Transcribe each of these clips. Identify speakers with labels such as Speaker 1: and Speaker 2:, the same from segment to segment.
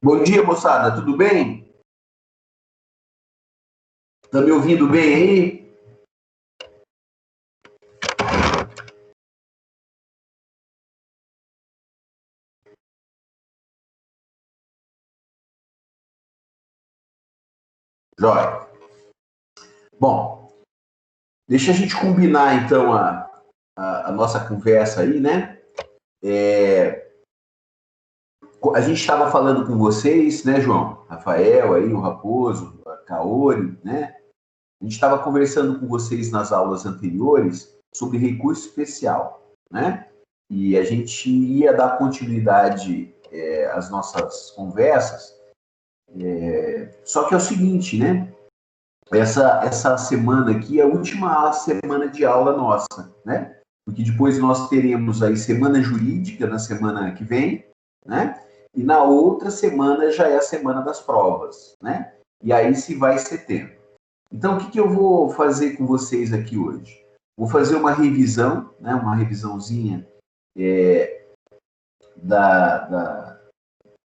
Speaker 1: Bom dia, moçada, tudo bem? Tá me ouvindo bem aí? Jóia. Bom, deixa a gente combinar, então, a nossa conversa aí, né? A gente estava falando com vocês, né, João? Rafael aí, o Raposo, a Kaori, né? A gente estava conversando com vocês nas aulas anteriores sobre recurso especial, né? E a gente ia dar continuidade às nossas conversas, só que é o seguinte, né? Essa semana aqui é a última semana de aula nossa, né? Porque depois nós teremos aí semana jurídica na semana que vem, né? E na outra semana já é a semana das provas, né? E aí se vai setembro. Então, o que eu vou fazer com vocês aqui hoje? Vou fazer uma revisão, né? Uma revisãozinha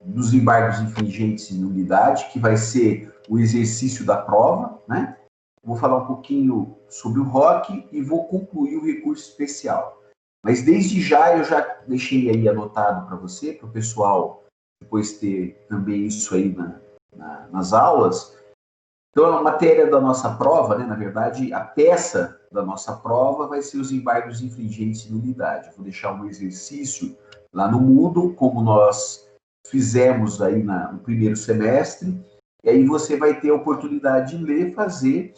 Speaker 1: dos embargos infringentes e nulidade, que vai ser o exercício da prova, né? Vou falar um pouquinho sobre o ROC e vou concluir o recurso especial. Mas desde já eu já deixei aí anotado para você, para o pessoal depois ter também isso aí nas aulas. Então, a matéria da nossa prova, né, na verdade, a peça da nossa prova vai ser os embargos infringentes e nulidade. Vou deixar um exercício lá no Moodle, como nós fizemos aí no primeiro semestre, e aí você vai ter a oportunidade de ler, fazer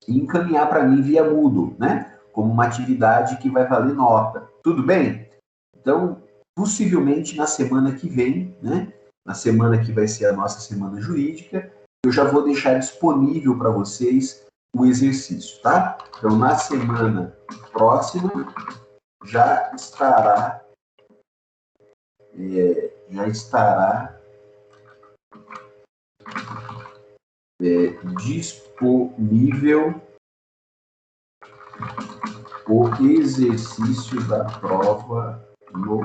Speaker 1: e encaminhar para mim via Moodle, né? Como uma atividade que vai valer nota. Tudo bem? Então, possivelmente na semana que vem, né? Na semana que vai ser a nossa semana jurídica, eu já vou deixar disponível para vocês o exercício, tá? Então, na semana próxima, já estará disponível o exercício da prova no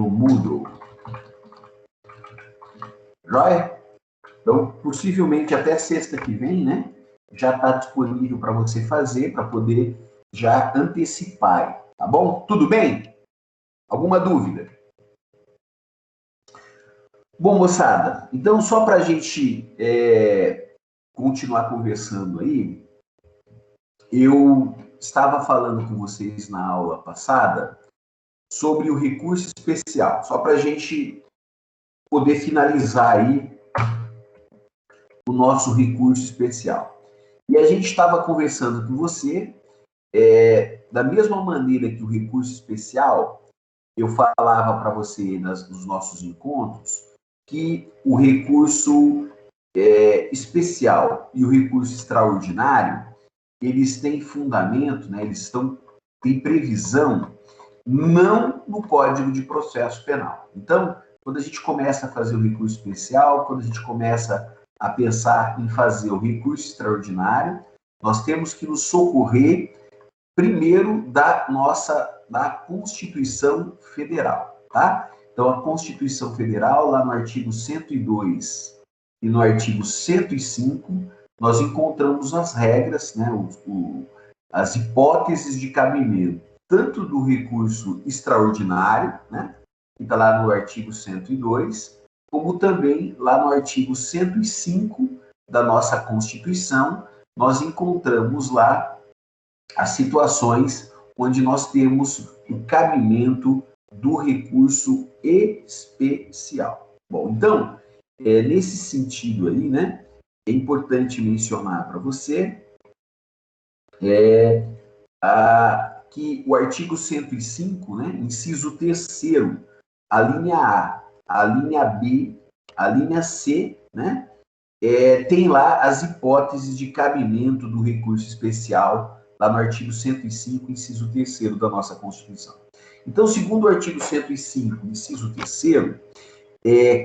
Speaker 1: Moodle. Joia? Então, possivelmente até sexta que vem, né? Já está disponível para você fazer, para poder já antecipar, tá bom? Tudo bem? Alguma dúvida? Bom, moçada, então só para a gente continuar conversando aí, eu estava falando com vocês na aula passada sobre o recurso especial, só para a gente poder finalizar aí o nosso recurso especial. E a gente estava conversando com você, da mesma maneira que o recurso especial, eu falava para você nos nossos encontros, que o recurso especial e o recurso extraordinário, eles têm fundamento, né, têm previsão, não no Código de Processo Penal. Então, quando a gente começa a fazer o recurso especial, quando a gente começa a pensar em fazer o recurso extraordinário, nós temos que nos socorrer primeiro da Constituição Federal, tá? Então, a Constituição Federal, lá no artigo 102 e no artigo 105, nós encontramos as regras, né, as hipóteses de cabimento, tanto do recurso extraordinário, né, que está lá no artigo 102, como também lá no artigo 105 da nossa Constituição, nós encontramos lá as situações onde nós temos o cabimento do recurso especial. Bom, então, nesse sentido aí, né, é importante mencionar para você que o artigo 105, né, inciso 3º, a linha A, a linha B, a linha C, né, tem lá as hipóteses de cabimento do recurso especial, lá no artigo 105, inciso 3º da nossa Constituição. Então, segundo o artigo 105, inciso 3º,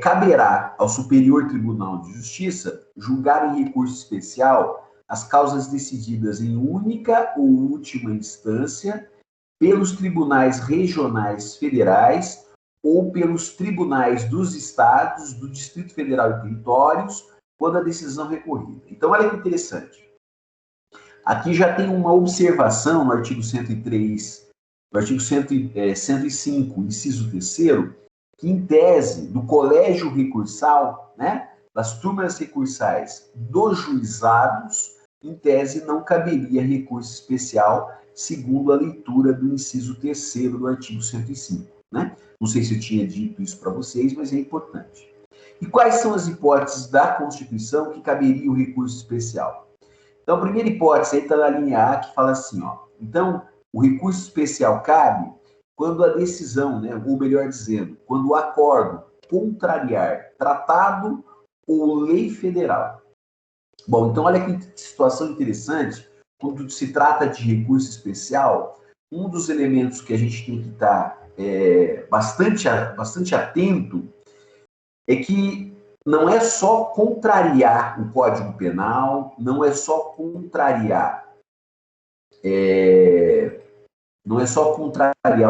Speaker 1: caberá ao Superior Tribunal de Justiça julgar em recurso especial as causas decididas em única ou última instância pelos tribunais regionais federais ou pelos tribunais dos estados, do Distrito Federal e territórios, quando a decisão recorrida. Então, olha que interessante. Aqui já tem uma observação no artigo 103, no artigo 105, inciso 3º, que em tese do colégio recursal, né, das turmas recursais dos juizados, em tese não caberia recurso especial, segundo a leitura do inciso 3º do artigo 105. Né? Não sei se eu tinha dito isso para vocês, mas é importante. E quais são as hipóteses da Constituição que caberia o recurso especial? Então, a primeira hipótese aí está na linha A, que fala assim, ó. Então, o recurso especial cabe quando a decisão, né, ou melhor dizendo, quando o acordo contrariar tratado ou lei federal. Bom, então olha que situação interessante, quando se trata de recurso especial, um dos elementos que a gente tem que estar bastante atento é que não é só contrariar o Código Penal, não é só contrariar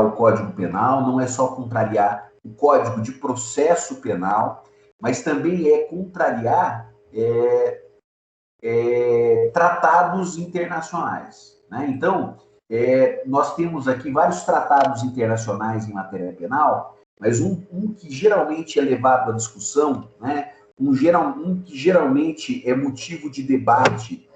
Speaker 1: o Código Penal, não é só contrariar o Código de Processo Penal, mas também é contrariar tratados internacionais. Né? Então, nós temos aqui vários tratados internacionais em matéria penal, mas um que geralmente é levado à discussão, né? um que geralmente é motivo de debate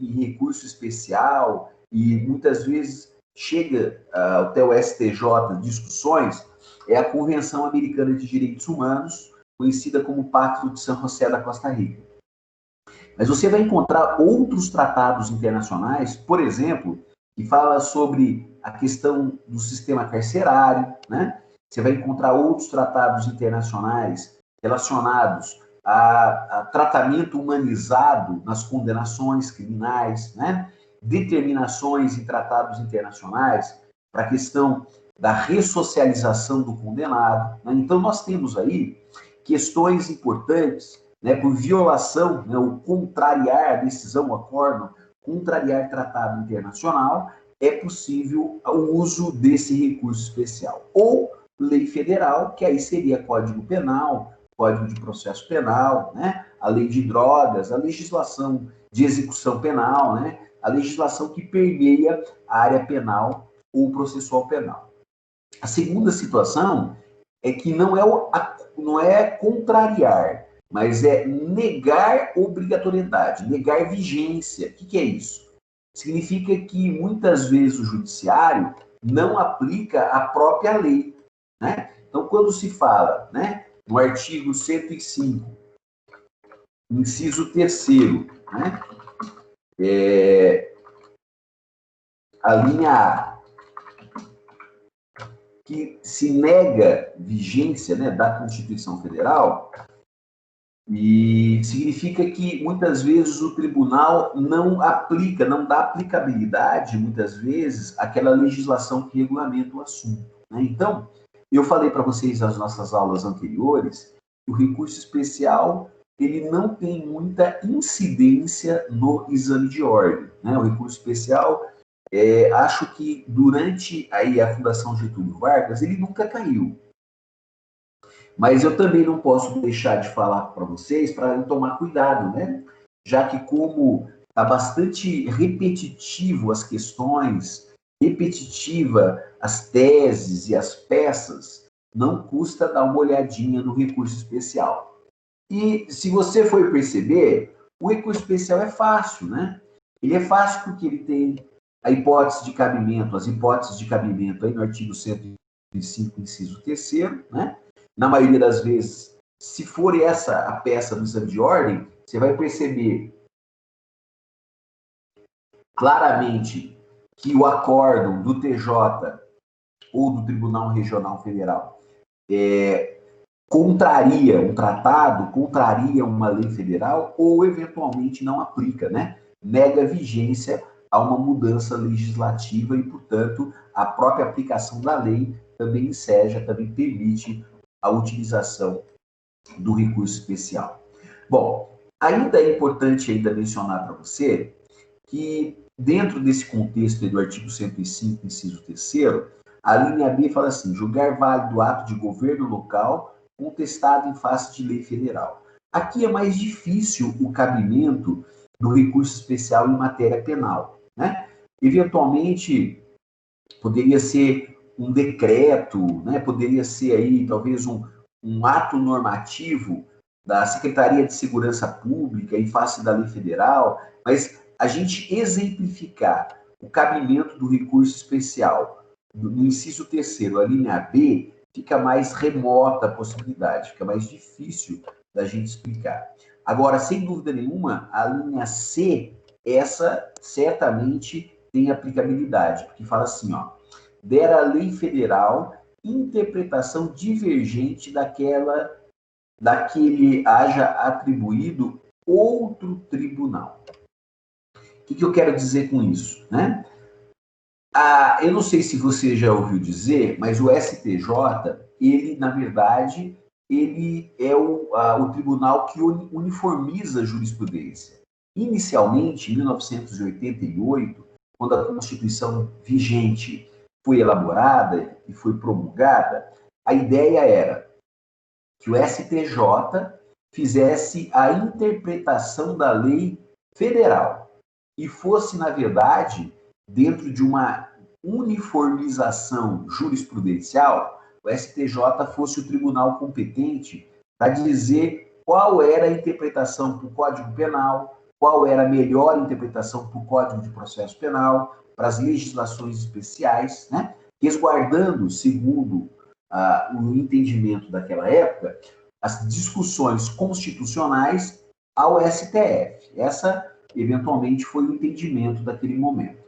Speaker 1: em recurso especial e muitas vezes chega até o STJ discussões, é a Convenção Americana de Direitos Humanos, conhecida como Pacto de San José da Costa Rica. Mas você vai encontrar outros tratados internacionais, por exemplo, que fala sobre a questão do sistema carcerário, né? Você vai encontrar outros tratados internacionais relacionados a tratamento humanizado nas condenações criminais, né? Determinações em tratados internacionais para a questão da ressocialização do condenado. Né? Então, nós temos aí questões importantes, né, por violação, né, o contrariar a decisão, o acórdão, contrariar tratado internacional, é possível o uso desse recurso especial. Ou lei federal, que aí seria Código Penal, Código de Processo Penal, né, a lei de drogas, a legislação de execução penal, né, a legislação que permeia a área penal ou processual penal. A segunda situação é que não é contrariar, mas é negar obrigatoriedade, negar vigência. O que é isso? Significa que muitas vezes o judiciário não aplica a própria lei. Né? Então, quando se fala, né, no artigo 105, inciso 3º, né, a linha A, que se nega vigência, né, da Constituição Federal, e significa que muitas vezes o tribunal não aplica, não dá aplicabilidade, muitas vezes, àquela legislação que regulamenta o assunto. Né? Então, eu falei para vocês nas nossas aulas anteriores que o recurso especial ele não tem muita incidência no exame de ordem. Né? O recurso especial, acho que durante aí a Fundação Getúlio Vargas, ele nunca caiu. Mas eu também não posso deixar de falar para vocês para tomar cuidado, né? Já que como está bastante repetitivo as questões, repetitiva as teses e as peças, não custa dar uma olhadinha no recurso especial. E se você for perceber, o recurso especial é fácil, né? Ele é fácil porque ele tem a hipótese de cabimento, as hipóteses de cabimento aí no artigo 105, inciso 3º, né? Na maioria das vezes, se for essa a peça do exame de ordem, você vai perceber claramente que o acórdão do TJ ou do Tribunal Regional Federal contraria um tratado, contraria uma lei federal ou, eventualmente, não aplica, né? Nega vigência a uma mudança legislativa e, portanto, a própria aplicação da lei também enseja, também permite a utilização do recurso especial. Bom, ainda é importante ainda mencionar para você que, dentro desse contexto do artigo 105, inciso 3º, a linha B fala assim: julgar válido ato de governo local contestado em face de lei federal. Aqui é mais difícil o cabimento do recurso especial em matéria penal, né? Eventualmente, poderia ser um decreto, né? Poderia ser aí, talvez, um ato normativo da Secretaria de Segurança Pública em face da lei federal, mas a gente exemplificar o cabimento do recurso especial no inciso 3º, a linha B, fica mais remota a possibilidade, fica mais difícil da gente explicar. Agora, sem dúvida nenhuma, a linha C, essa certamente tem aplicabilidade, porque fala assim, ó: der a lei federal interpretação divergente daquele haja atribuído outro tribunal. O que eu quero dizer com isso, né? Eu não sei se você já ouviu dizer, mas o STJ, ele, na verdade, ele é o tribunal que uniformiza a jurisprudência. Inicialmente, em 1988, quando a Constituição vigente foi elaborada e foi promulgada, a ideia era que o STJ fizesse a interpretação da lei federal e fosse, na verdade, dentro de uma uniformização jurisprudencial, o STJ fosse o tribunal competente para dizer qual era a interpretação para o Código Penal, qual era a melhor interpretação para o Código de Processo Penal, para as legislações especiais, né? Resguardando, segundo o entendimento daquela época, as discussões constitucionais ao STF. Essa, eventualmente, foi o entendimento daquele momento.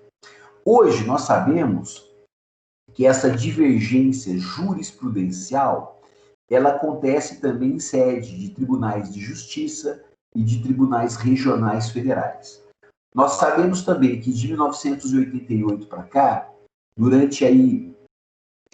Speaker 1: Hoje, nós sabemos que essa divergência jurisprudencial, ela acontece também em sede de tribunais de justiça e de tribunais regionais federais. Nós sabemos também que de 1988 para cá, durante aí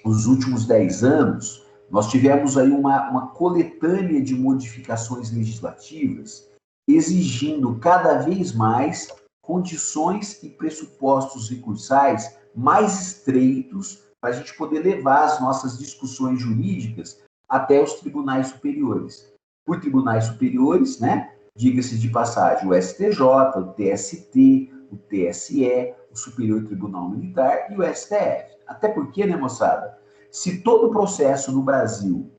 Speaker 1: os últimos 10 anos, nós tivemos aí uma coletânea de modificações legislativas exigindo cada vez mais condições e pressupostos recursais mais estreitos para a gente poder levar as nossas discussões jurídicas até os tribunais superiores. Por tribunais superiores, né, diga-se de passagem, o STJ, o TST, o TSE, o Superior Tribunal Militar e o STF. Até porque, né, moçada, se todo o processo no Brasil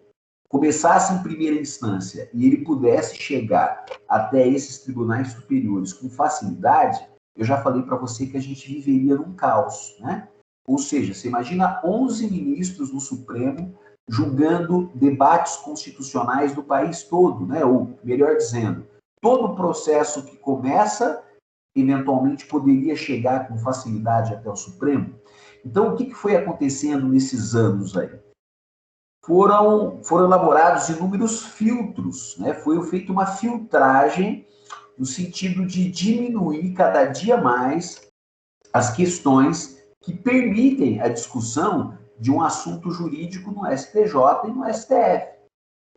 Speaker 1: começasse em primeira instância e ele pudesse chegar até esses tribunais superiores com facilidade, eu já falei para você que a gente viveria num caos, né? Ou seja, você imagina 11 ministros no Supremo julgando debates constitucionais do país todo, né? Ou, melhor dizendo, todo o processo que começa, eventualmente, poderia chegar com facilidade até o Supremo. Então, o que foi acontecendo nesses anos aí? Foram elaborados inúmeros filtros, né? Foi feita uma filtragem no sentido de diminuir cada dia mais as questões que permitem a discussão de um assunto jurídico no STJ e no STF.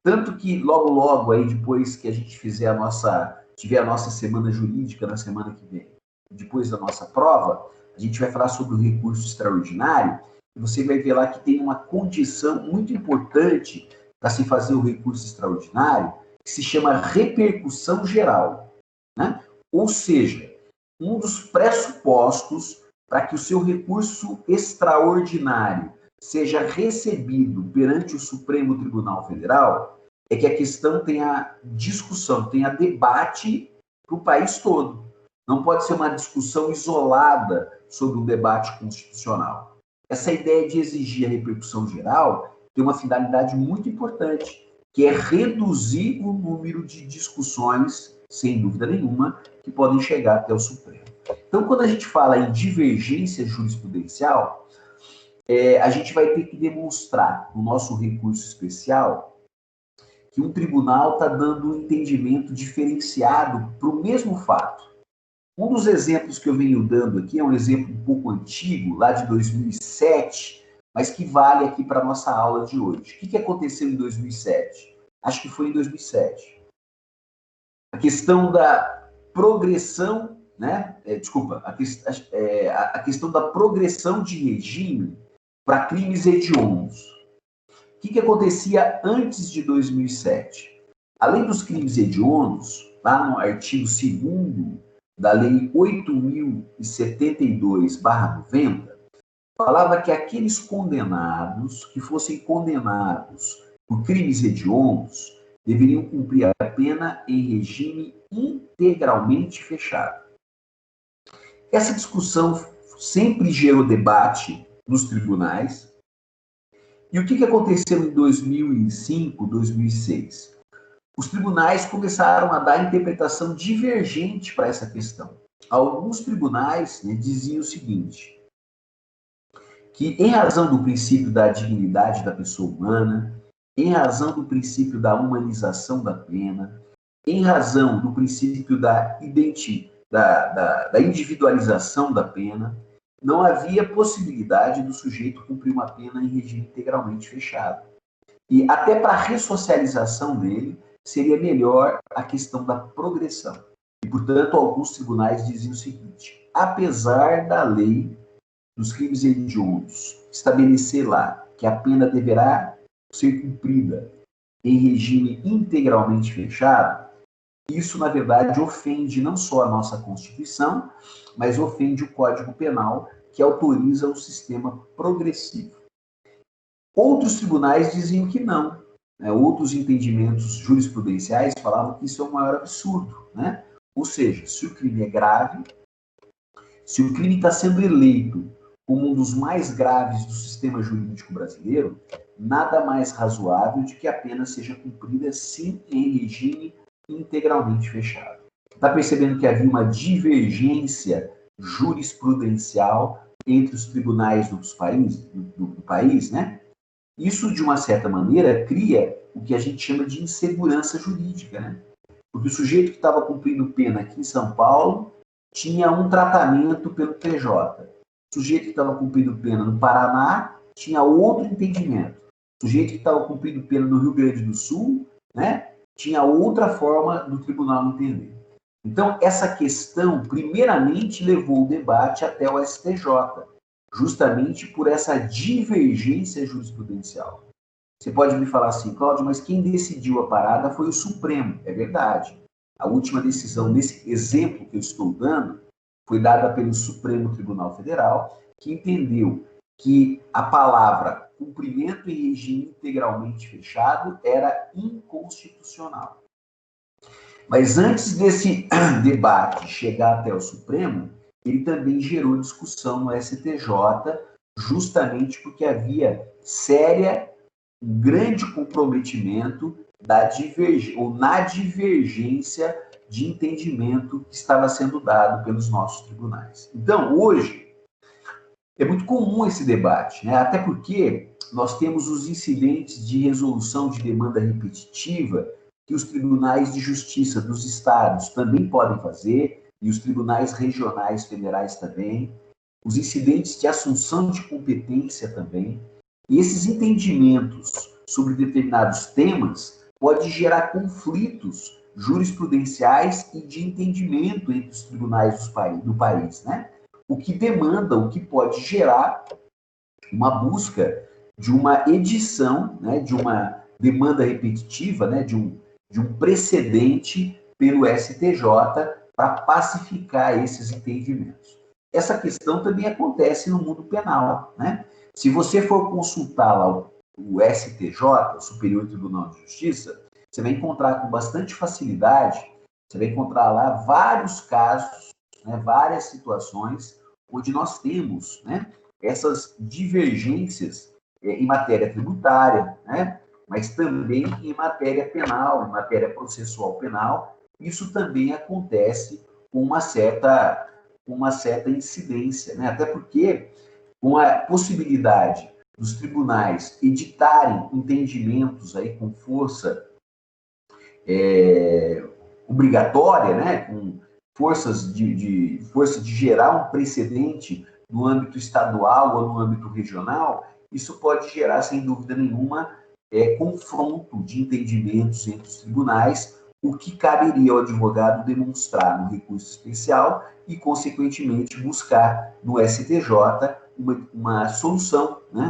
Speaker 1: Tanto que logo aí, depois que a gente tiver a nossa semana jurídica na semana que vem, depois da nossa prova, a gente vai falar sobre o recurso extraordinário, e você vai ver lá que tem uma condição muito importante para se fazer o recurso extraordinário, que se chama repercussão geral, né? Ou seja, um dos pressupostos para que o seu recurso extraordinário seja recebido perante o Supremo Tribunal Federal é que a questão tenha discussão, tenha debate para o país todo. Não pode ser uma discussão isolada sobre o debate constitucional. Essa ideia de exigir a repercussão geral tem uma finalidade muito importante, que é reduzir o número de discussões, sem dúvida nenhuma, que podem chegar até o Supremo. Então, quando a gente fala em divergência jurisprudencial, a gente vai ter que demonstrar, no nosso recurso especial, que um tribunal está dando um entendimento diferenciado para o mesmo fato. Um dos exemplos que eu venho dando aqui é um exemplo um pouco antigo, lá de 2007, mas que vale aqui para a nossa aula de hoje. O que aconteceu em 2007? Acho que foi em 2007. A questão da progressão, né? A questão da progressão de regime para crimes hediondos. O que acontecia antes de 2007? Além dos crimes hediondos, lá no artigo 2º da Lei 8.072/90, falava que aqueles condenados que fossem condenados por crimes hediondos deveriam cumprir a pena em regime integralmente fechado. Essa discussão sempre gerou debate nos tribunais. E o que aconteceu em 2005, 2006? Os tribunais começaram a dar interpretação divergente para essa questão. Alguns tribunais, né, diziam o seguinte, que em razão do princípio da dignidade da pessoa humana, em razão do princípio da humanização da pena, em razão do princípio da individualização da pena, não havia possibilidade do sujeito cumprir uma pena em regime integralmente fechado. E até para a ressocialização dele, seria melhor a questão da progressão. E, portanto, alguns tribunais diziam o seguinte, apesar da lei dos crimes hediondos estabelecer lá que a pena deverá ser cumprida em regime integralmente fechado, isso, na verdade, ofende não só a nossa Constituição, mas ofende o Código Penal, que autoriza o sistema progressivo. Outros tribunais diziam que não. Né? Outros entendimentos jurisprudenciais falavam que isso é o maior absurdo. Né? Ou seja, se o crime é grave, se o crime está sendo eleito como um dos mais graves do sistema jurídico brasileiro, nada mais razoável de que a pena seja cumprida, sim, em regime integralmente fechado. Está percebendo que havia uma divergência jurisprudencial entre os tribunais do país, né? Isso, de uma certa maneira, cria o que a gente chama de insegurança jurídica, né? Porque o sujeito que estava cumprindo pena aqui em São Paulo tinha um tratamento pelo TJ. O sujeito que estava cumprindo pena no Paraná tinha outro entendimento. O sujeito que estava cumprindo pena no Rio Grande do Sul, né, tinha outra forma do tribunal entender. Então, essa questão, primeiramente, levou o debate até o STJ, justamente por essa divergência jurisprudencial. Você pode me falar assim, Cláudio, mas quem decidiu a parada foi o Supremo. É verdade. A última decisão, nesse exemplo que eu estou dando, foi dada pelo Supremo Tribunal Federal, que entendeu que a palavra cumprimento em regime integralmente fechado era inconstitucional. Mas antes desse debate chegar até o Supremo, ele também gerou discussão no STJ, justamente porque havia um grande comprometimento na divergência de entendimento que estava sendo dado pelos nossos tribunais. Então, hoje, é muito comum esse debate, né? Até porque nós temos os incidentes de resolução de demanda repetitiva que os tribunais de justiça dos estados também podem fazer, e os tribunais regionais federais também, os incidentes de assunção de competência também. E esses entendimentos sobre determinados temas podem gerar conflitos jurisprudenciais e de entendimento entre os tribunais do país, né? O que pode gerar uma busca de uma edição, né, de uma demanda repetitiva, né, de um precedente pelo STJ para pacificar esses entendimentos. Essa questão também acontece no mundo penal, né? Se você for consultar lá o STJ, o Superior Tribunal de Justiça, você vai encontrar com bastante facilidade, você vai encontrar lá vários casos né, várias situações onde nós temos, né, essas divergências em matéria tributária, né, mas também em matéria penal, em matéria processual penal. Isso também acontece com uma certa incidência, né? Até porque, com a possibilidade dos tribunais editarem entendimentos aí com força obrigatória, né? Com força de gerar um precedente no âmbito estadual ou no âmbito regional, isso pode gerar, sem dúvida nenhuma, confronto de entendimentos entre os tribunais, o que caberia ao advogado demonstrar no recurso especial e, consequentemente, buscar no STJ uma solução, né?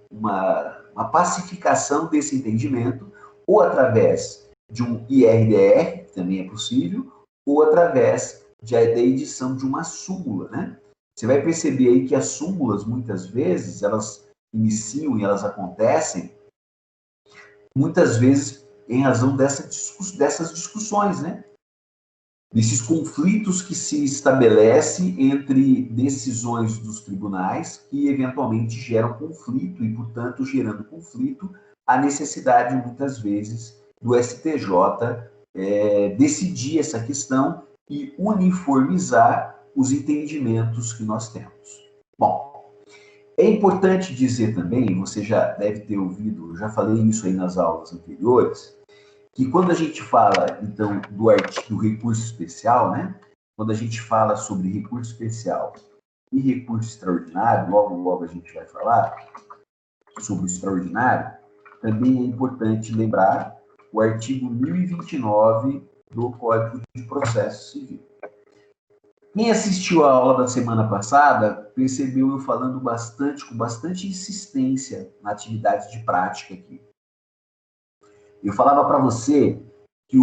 Speaker 1: uma pacificação desse entendimento, ou através de um IRDR, que também é possível, ou através da edição de uma súmula, né? Você vai perceber aí que as súmulas, muitas vezes, elas iniciam e elas acontecem, muitas vezes em razão dessas discussões, né? Desses conflitos que se estabelece entre decisões dos tribunais que eventualmente geram conflito e, portanto, gerando conflito, a necessidade, muitas vezes, do STJ decidir essa questão e uniformizar os entendimentos que nós temos. Bom, é importante dizer também, você já deve ter ouvido, eu já falei isso aí nas aulas anteriores, que quando a gente fala, então, do recurso especial, né? Quando a gente fala sobre recurso especial e recurso extraordinário, logo a gente vai falar sobre o extraordinário, também é importante lembrar o artigo 1029 do Código de Processo Civil. Quem assistiu a aula da semana passada percebeu eu falando com bastante insistência na atividade de prática aqui. Eu falava para você que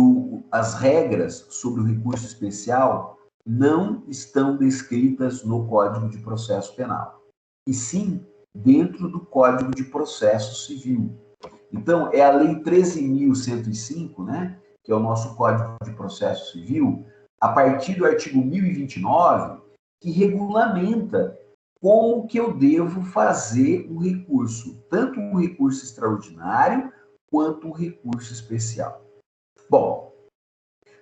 Speaker 1: as regras sobre o recurso especial não estão descritas no Código de Processo Penal, e sim dentro do Código de Processo Civil. Então, é a Lei 13.105, né, que é o nosso Código de Processo Civil, a partir do artigo 1029, que regulamenta como que eu devo fazer o recurso, tanto o recurso extraordinário quanto o recurso especial. Bom,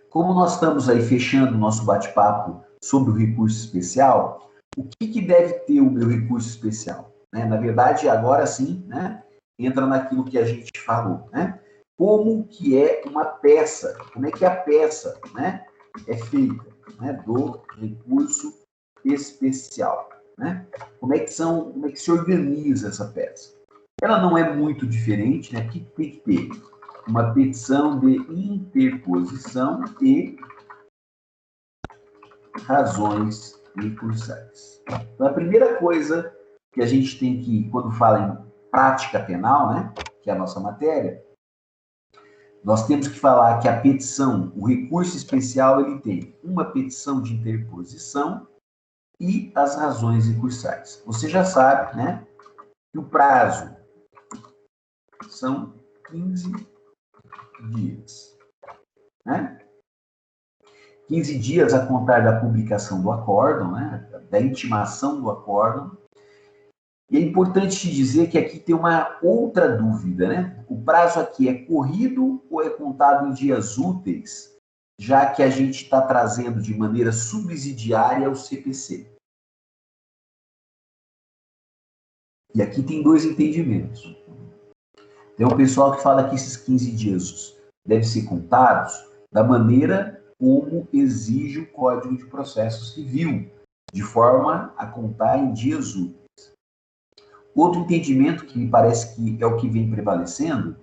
Speaker 1: como nós estamos aí fechando o nosso bate-papo sobre o recurso especial, o que deve ter o meu recurso especial? Né? Na verdade, agora sim, né, entra naquilo que a gente falou, né? Como que é uma peça, como é que a peça, né, é feita, né, do recurso especial, né? Como é que se organiza essa peça? Ela não é muito diferente, né? Que tem que ter uma petição de interposição e razões recursais. Então, a primeira coisa que a gente tem que, quando fala em prática penal, né, que é a nossa matéria, nós temos que falar que a petição, o recurso especial, ele tem uma petição de interposição e as razões recursais. Você já sabe, né, que o prazo são 15 dias, né? 15 dias a contar da publicação do acórdão, né, da intimação do acórdão. E é importante te dizer que aqui tem uma outra dúvida, né? O prazo aqui é corrido ou é contado em dias úteis, já que a gente está trazendo de maneira subsidiária o CPC. E aqui tem dois entendimentos. Tem um pessoal que fala que esses 15 dias devem ser contados da maneira como exige o Código de Processo Civil, de forma a contar em dias úteis. Outro entendimento que me parece que é o que vem prevalecendo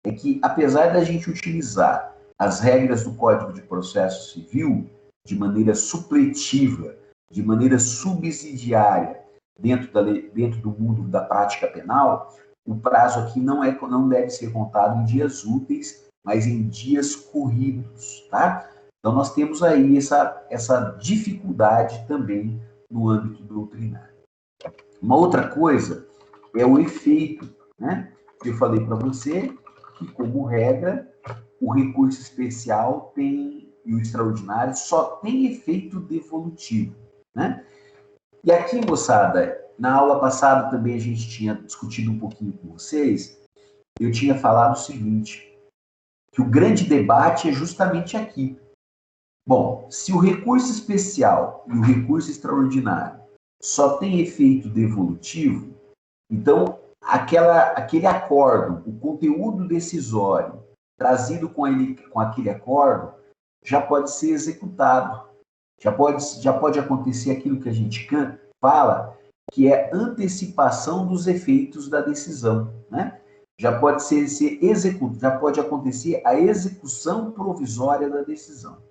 Speaker 1: é que, apesar da gente utilizar as regras do Código de Processo Civil de maneira supletiva, de maneira subsidiária, dentro do mundo da prática penal, o prazo aqui não deve ser contado em dias úteis, mas em dias corridos, tá? Então, nós temos aí essa dificuldade também no âmbito doutrinário. Uma outra coisa é o efeito, né? Eu falei para você que, como regra, o recurso especial tem e o extraordinário só tem efeito devolutivo, né? E aqui, moçada, na aula passada também a gente tinha discutido um pouquinho com vocês, eu tinha falado o seguinte, que o grande debate é justamente aqui. Bom, se o recurso especial e o recurso extraordinário só tem efeito devolutivo, então aquele acórdão, o conteúdo decisório trazido com aquele acórdão, já pode ser executado. Já pode acontecer aquilo que a gente fala, que é antecipação dos efeitos da decisão, né? Já pode já pode acontecer a execução provisória da decisão.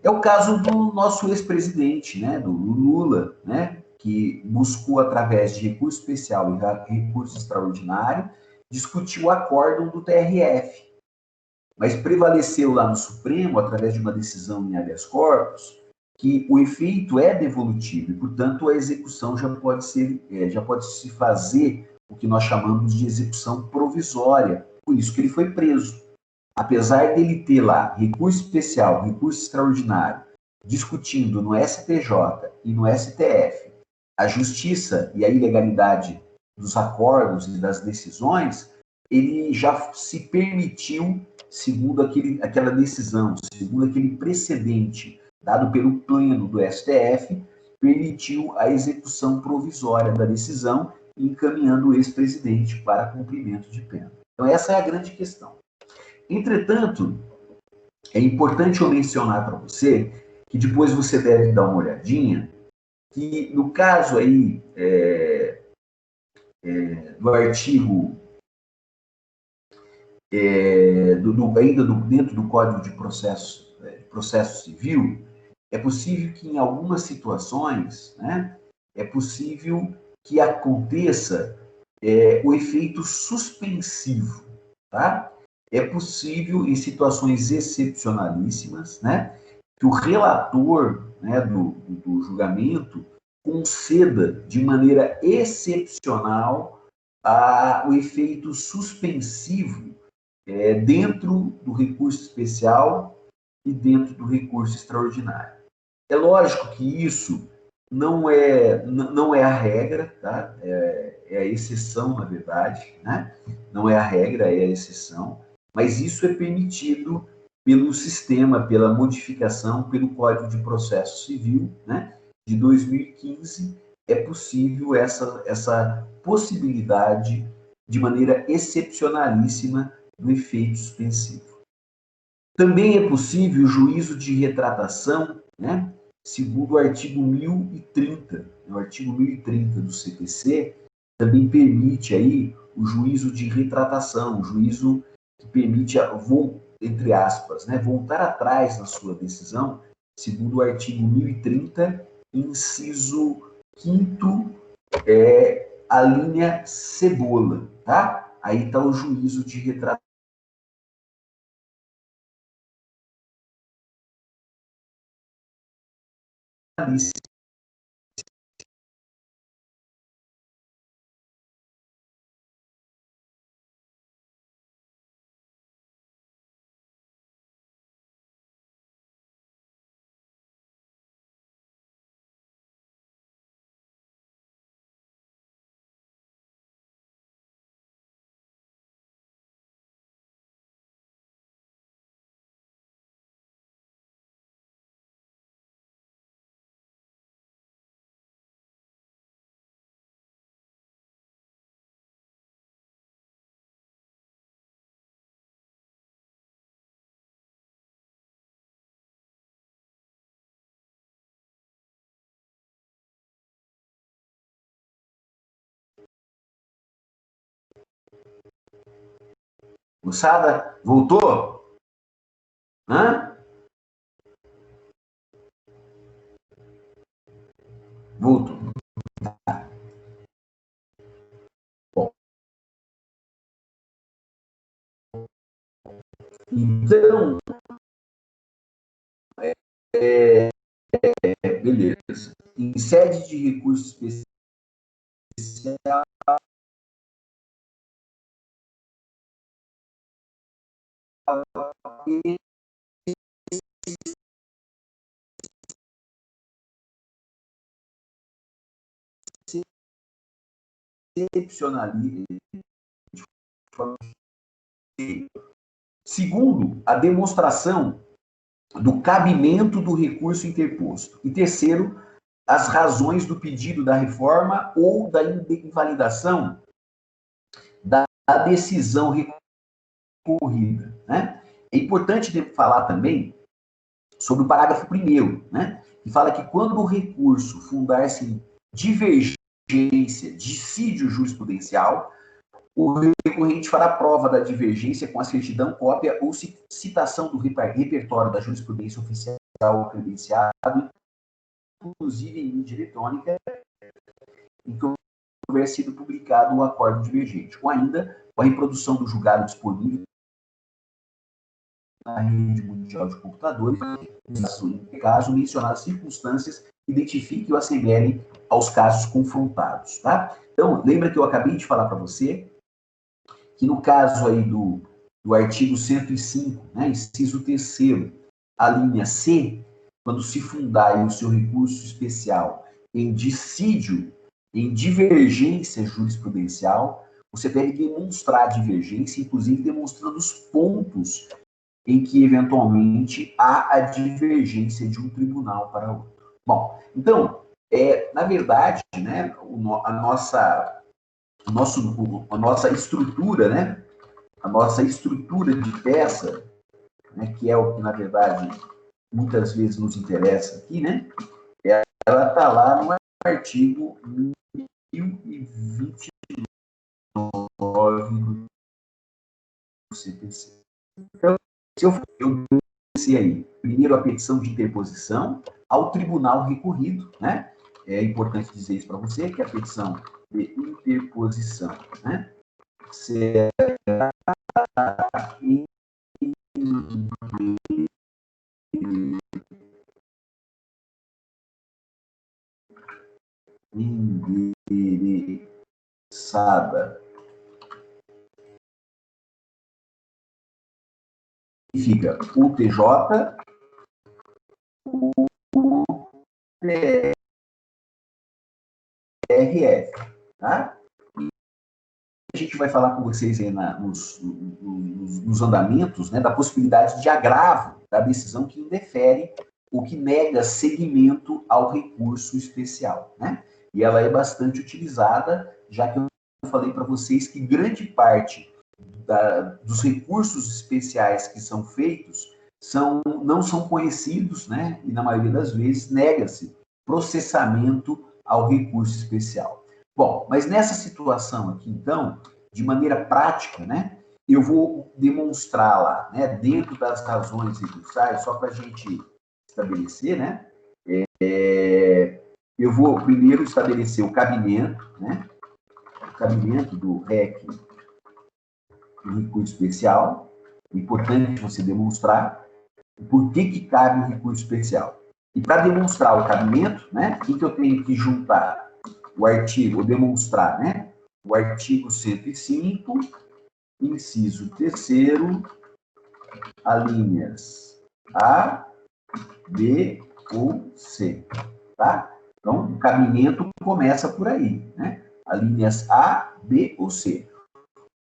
Speaker 1: É o caso do nosso ex-presidente, né, do Lula, né, que buscou, através de recurso especial e recurso extraordinário, discutir o acórdão do TRF. Mas prevaleceu lá no Supremo, através de uma decisão em habeas corpus, que o efeito é devolutivo e, portanto, a execução já pode se fazer o que nós chamamos de execução provisória. Por isso que ele foi preso. Apesar dele ter lá recurso especial, recurso extraordinário, discutindo no STJ e no STF a justiça e a ilegalidade dos acordos e das decisões, ele já se permitiu, segundo aquela decisão, segundo aquele precedente dado pelo pleno do STF, permitiu a execução provisória da decisão, encaminhando o ex-presidente para cumprimento de pena. Então, essa é a grande questão. Entretanto, é importante eu mencionar para você, que depois você deve dar uma olhadinha, que no caso aí do artigo, ainda dentro do Código de Processo Civil, é possível que em algumas situações, né, é possível que aconteça o efeito suspensivo, tá? É possível, em situações excepcionalíssimas, né, que o relator, né, do julgamento conceda de maneira excepcional o efeito suspensivo dentro do recurso especial e dentro do recurso extraordinário. É lógico que isso não é a regra, tá? É a exceção, na verdade, né? Não é a regra, é a exceção, mas isso é permitido pelo sistema, pela modificação, pelo Código de Processo Civil, né? De 2015, é possível essa possibilidade, de maneira excepcionalíssima, do efeito suspensivo. Também é possível o juízo de retratação, né? Segundo o artigo 1030, o artigo 1030 do CPC, também permite aí o juízo de retratação, o juízo que permite, entre aspas, né, voltar atrás na sua decisão, segundo o artigo 1030, inciso 5º, a linha cebola, tá? Aí está o juízo de retratação. Moçada, voltou? Hã? Voltou. Bom, então, beleza. Em sede de recurso especial, excepcionalidade. Segundo, a demonstração do cabimento do recurso interposto. E terceiro, as razões do pedido da reforma ou da invalidação da decisão recorrida, né? É importante falar também sobre o parágrafo 1º, né? Que fala que quando o recurso fundar-se em divergência, dissídio jurisprudencial, o recorrente fará prova da divergência com a certidão, cópia ou citação do repertório da jurisprudência oficial credenciado, inclusive em mídia eletrônica, em que houver sido publicado o acordo divergente, ou ainda com a reprodução do julgado disponível na rede mundial de computadores, em caso mencionar as circunstâncias, identifique ou assemelhe aos casos confrontados, tá? Então, lembra que eu acabei de falar para você que no caso aí do artigo 105, né, inciso 3º, a linha C, quando se fundar o seu recurso especial em dissídio, em divergência jurisprudencial, você deve demonstrar a divergência, inclusive demonstrando os pontos em que, eventualmente, há a divergência de um tribunal para outro. Bom, então, na verdade, né, a nossa estrutura, né, a nossa estrutura de peça, né, que é o que, na verdade, muitas vezes nos interessa aqui, né, ela está lá no artigo 1029 do CPC. Então, se eu comecei aí, primeiro a petição de interposição ao tribunal recorrido, né? É importante dizer isso para você, que a petição de interposição, né, será endereçada. Fica o TJ, o TRF, tá? E a gente vai falar com vocês aí nos andamentos, né, da possibilidade de agravo da decisão que indefere ou que nega seguimento ao recurso especial, né? E ela é bastante utilizada, já que eu falei para vocês que grande parte dos recursos especiais que são feitos não são conhecidos, né? E na maioria das vezes nega-se processamento ao recurso especial. Bom, mas nessa situação aqui, então, de maneira prática, né, eu vou demonstrar lá, né, dentro das razões recursais, só para a gente estabelecer, né, eu vou primeiro estabelecer o cabimento, né, o cabimento do REC, do recurso especial. É importante você demonstrar por que cabe o recurso especial. E para demonstrar o cabimento, né, o que eu tenho que juntar? O artigo, demonstrar, né, o artigo 105, inciso 3º, alíneas A, B ou C, tá? Então, o cabimento começa por aí, né? Alíneas A, B ou C.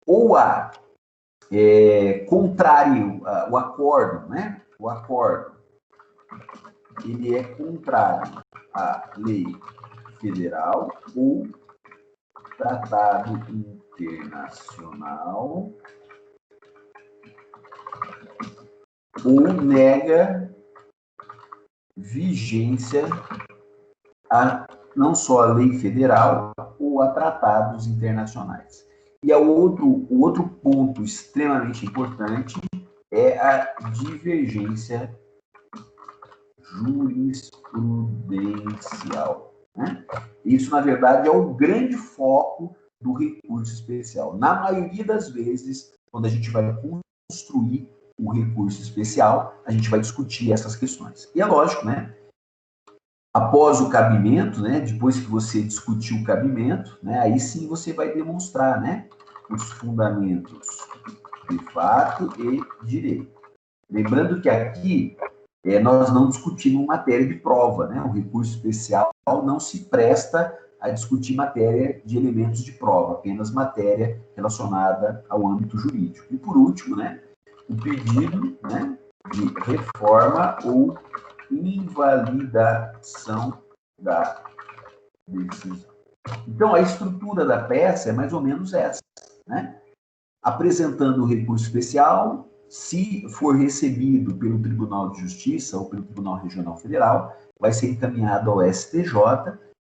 Speaker 1: Ou A, contrário, o acordo, né? O acordo, ele é contrário à lei federal ou tratado internacional ou nega vigência a não só a lei federal ou a tratados internacionais. E o outro ponto extremamente importante é a divergência jurisprudencial, né? Isso, na verdade, é o grande foco do recurso especial. Na maioria das vezes, quando a gente vai construir o recurso especial, a gente vai discutir essas questões. E é lógico, né? Após o cabimento, né? Depois que você discutir o cabimento, né? Aí sim você vai demonstrar, né, os fundamentos de fato e direito. Lembrando que aqui nós não discutimos matéria de prova, né? O recurso especial não se presta a discutir matéria de elementos de prova, apenas matéria relacionada ao âmbito jurídico. E, por último, né, o pedido, né, de reforma ou invalidação da decisão. Então, a estrutura da peça é mais ou menos essa, né? Apresentando o recurso especial, se for recebido pelo Tribunal de Justiça ou pelo Tribunal Regional Federal, vai ser encaminhado ao STJ.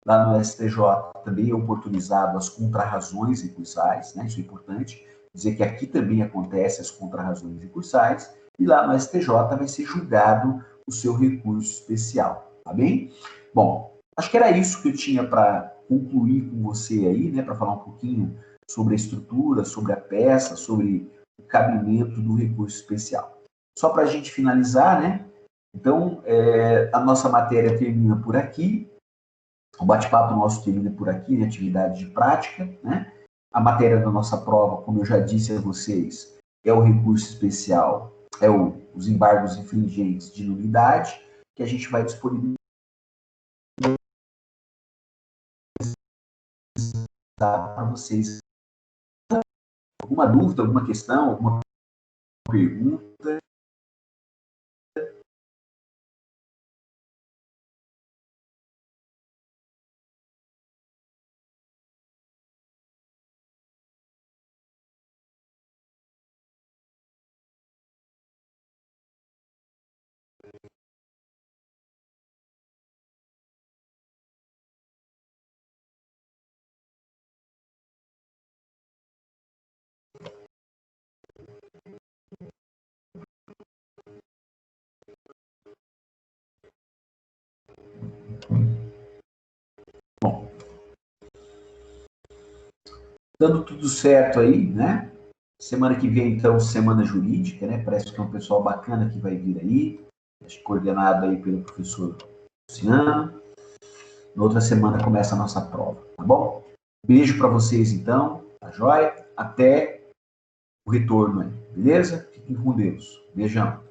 Speaker 1: Lá no STJ também é oportunizado as contrarrazões recursais, né? Isso é importante dizer que aqui também acontece as contrarrazões recursais, e lá no STJ vai ser julgado o seu recurso especial, tá bem? Bom, acho que era isso que eu tinha para concluir com você aí, né, para falar um pouquinho sobre a estrutura, sobre a peça, sobre o cabimento do recurso especial. Só para a gente finalizar, né? Então, a nossa matéria termina por aqui, o bate-papo nosso termina por aqui, né, atividade de prática, né? A matéria da nossa prova, como eu já disse a vocês, é o recurso especial, os embargos infringentes de nulidade, que a gente vai disponibilizar para vocês. Alguma dúvida, alguma questão, alguma pergunta? Bom, dando tudo certo aí, né? Semana que vem, então, semana jurídica, né? Parece que é um pessoal bacana que vai vir aí, acho que coordenado aí pelo professor Luciano. Na outra semana começa a nossa prova, tá bom? Beijo para vocês, então, tá joia? Até o retorno aí, beleza? Fiquem com Deus. Beijão.